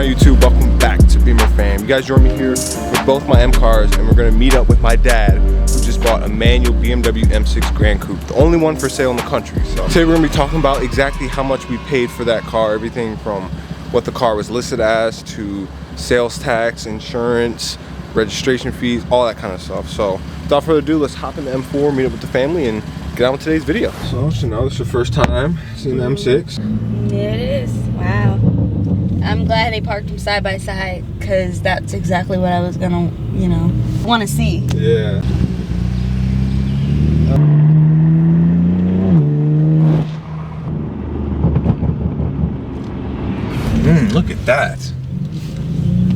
on YouTube? Welcome back to Beemer Fam. You guys join me here with both my M cars, and we're gonna meet up with my dad, who just bought a manual BMW M6 Gran Coupe, the only one for sale in the country. So today we're gonna be talking about exactly how much we paid for that car, everything from what the car was listed as to sales tax, insurance, registration fees, all that kind of stuff. So without further ado, let's hop in the M4, meet up with the family, and get on with today's video. So Chanel, this is your first time seeing the M6? Yeah, it is. Wow. I'm glad they parked them side by side, because that's exactly what I was gonna, you know, want to see. Yeah. Look at that.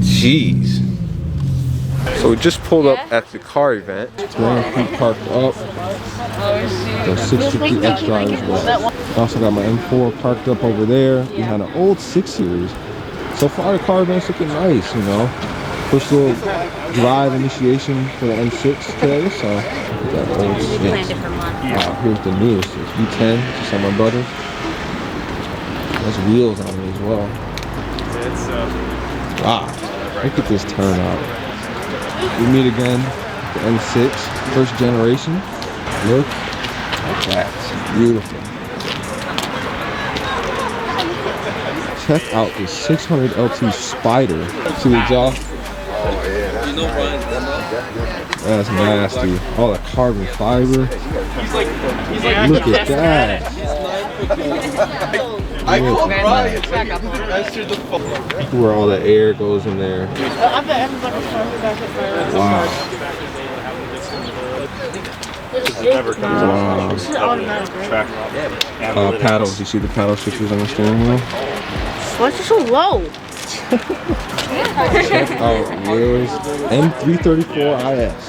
Jeez. So we just pulled up at the car event. Gran Coupe parked up. The 650 X drive as well. I also got my M4 parked up over there behind an old 6 Series. So far the car event's looking nice, you know. First little drive initiation for the M6 today, so look at that old 6. Here's the newest, it's V10, just on my brother's. There's wheels on it as well. Wow, look at this turnout. We meet again, the M6, first generation. Look at that, it's beautiful. Check out this 600 LT Spider. See the jaw? That's nasty. All that carbon fiber. Look at that. Where all the air goes in there. Wow. Paddles. You see the paddle switches on the steering wheel? Why is it so low? Check out yours. M334IS.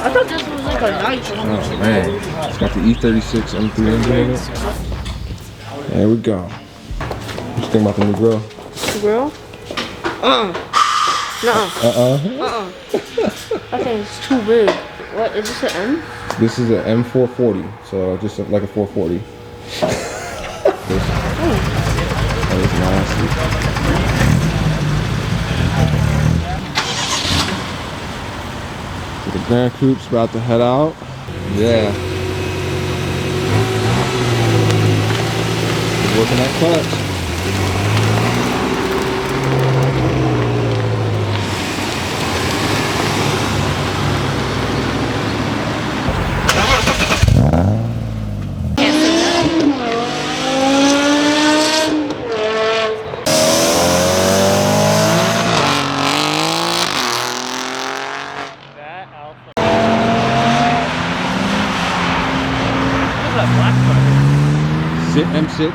I thought this was like a nice one. Oh man, it's got the E36 M3 engine in it. There we go. What you think about the new grill? The grill? I think it's too big. What, is this an M? This is an M440, so just like a 440. That is nasty. So the Gran Coupe's about to head out. Yeah. Working that clutch. M6.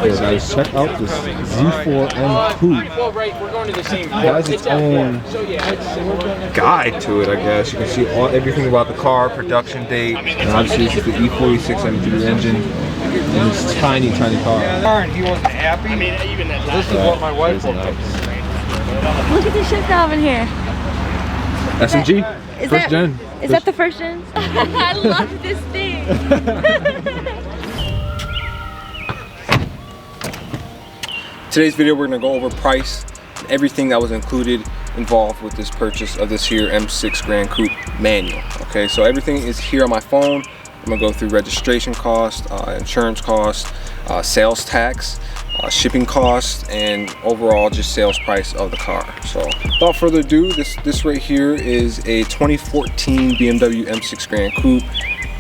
Yeah, guys, check out this Z4M Coupe. It has its own guide to it, I guess. You can see everything about the car, production date, and obviously this is the E46 M3 engine. And this tiny car. He wasn't happy. I mean, even that. This is what my wife will do. Look at the shit valve in here. SMG, first gen. Is that the first gen? I love this thing. Today's video, we're gonna go over price and everything that was involved with this purchase of this here M6 Gran Coupe manual. Okay, so everything is here on my phone. I'm gonna go through registration cost, insurance cost, sales tax, shipping costs, and overall just sales price of the car. So without further ado, this right here is a 2014 BMW M6 Gran Coupe.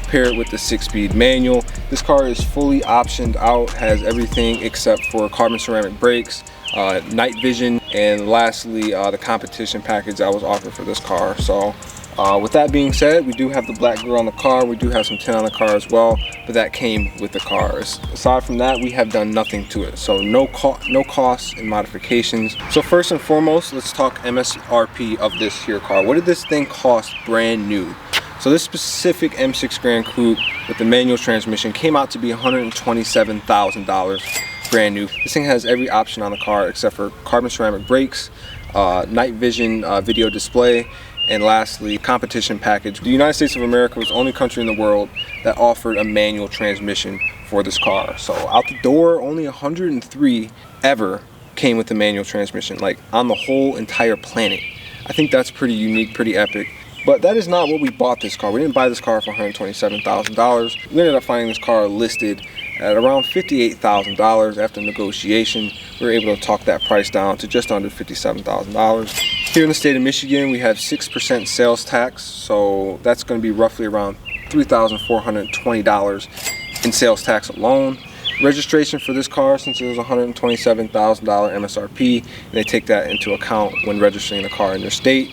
Paired with the 6-speed manual. This car is fully optioned out, has everything except for carbon ceramic brakes, night vision, and lastly the competition package that was offered for this car. So With that being said, we do have the black grille on the car. We do have some tint on the car as well, but that came with the car. Aside from that, we have done nothing to it. So no costs and modifications. So first and foremost, let's talk MSRP of this here car. What did this thing cost brand new? So this specific M6 Gran Coupe with the manual transmission came out to be $127,000 brand new. This thing has every option on the car except for carbon ceramic brakes, night vision video display, and lastly, competition package. The United States of America was the only country in the world that offered a manual transmission for this car. So out the door, only 103 ever came with the manual transmission, like on the whole entire planet. I think that's pretty unique, pretty epic. But that is not what we bought this car. We didn't buy this car for $127,000. We ended up finding this car listed at around $58,000 after negotiation. We were able to talk that price down to just under $57,000. Here in the state of Michigan, we have 6% sales tax, so that's going to be roughly around $3,420 in sales tax alone. Registration for this car, since it was $127,000 MSRP, and they take that into account when registering the car in your state.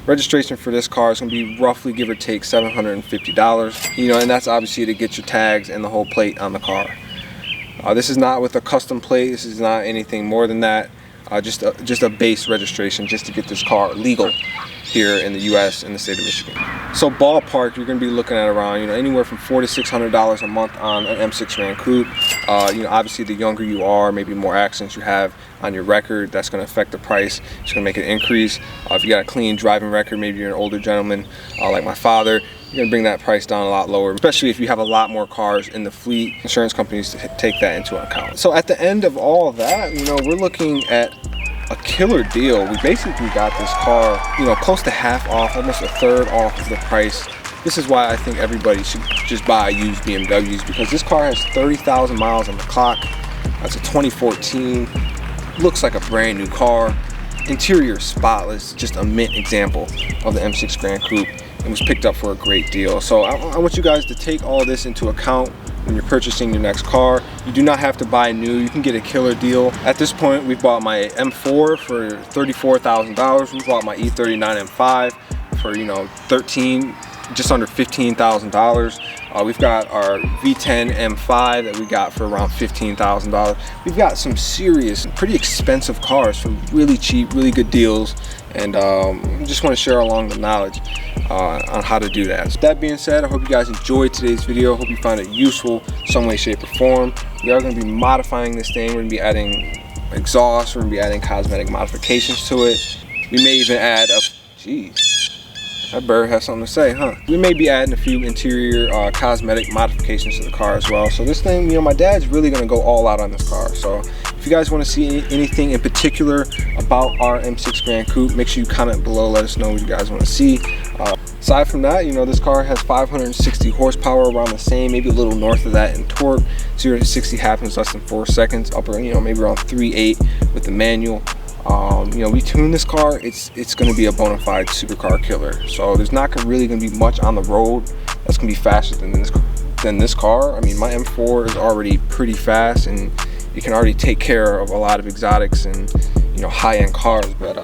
Registration for this car is going to be roughly, give or take, $750. You know, and that's obviously to get your tags and the whole plate on the car. This is not with a custom plate. This is not anything more than that. Just a base registration just to get this car legal here in the U.S. in the state of Michigan. So ballpark, you're going to be looking at around, you know, anywhere from $400 to $600 a month on an M6 Gran Coupe. You know, obviously the younger you are, maybe more accidents you have on your record, that's going to affect the price. It's going to make it increase. If you got a clean driving record, maybe you're an older gentleman like my father, you're going to bring that price down a lot lower, especially if you have a lot more cars in the fleet. Insurance companies take that into account. So at the end of all of that, you know, we're looking at a killer deal. We basically got this car, you know, close to half off, almost a third off of the price. This is why I think everybody should just buy used BMWs, because this car has 30,000 miles on the clock. That's a 2014. Looks like a brand new car. Interior spotless, just a mint example of the M6 Gran Coupe. It was picked up for a great deal. So I want you guys to take all this into account when you're purchasing your next car. You do not have to buy new. You can get a killer deal. At this point, we've bought my M4 for $34,000. We bought my E39 M5 for, you know, just under $15,000. We've got our V10 M5 that we got for around $15,000. We've got some serious and pretty expensive cars for really cheap, really good deals, and just want to share along the knowledge on how to do that. So that being said, I hope you guys enjoyed today's video. I hope you found it useful some way, shape, or form. We are going to be modifying this thing. We're going to be adding exhaust. We're going to be adding cosmetic modifications to it. We may even add a... Jeez. That bird has something to say, huh? We may be adding a few interior cosmetic modifications to the car as well. So this thing, you know, my dad's really gonna go all out on this car. So if you guys wanna see anything in particular about our M6 Gran Coupe, make sure you comment below, let us know what you guys wanna see. Aside from that, you know, this car has 560 horsepower, around the same, maybe a little north of that in torque. 0 to 60 happens less than 4 seconds, upper, you know, maybe around 3.8 with the manual. You know, we tuned this car, it's going to be a bona fide supercar killer. So there's not really going to be much on the road that's going to be faster than this car. I mean, my M4 is already pretty fast, and it can already take care of a lot of exotics and, you know, high-end cars. But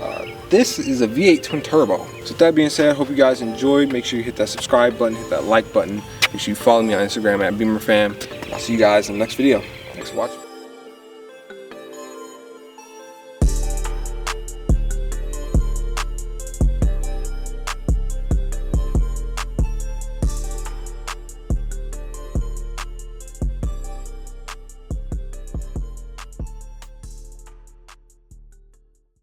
this is a V8 twin turbo. So with that being said, I hope you guys enjoyed. Make sure you hit that subscribe button, hit that like button. Make sure you follow me on Instagram at Beemer Fam. I'll see you guys in the next video. Thanks for watching.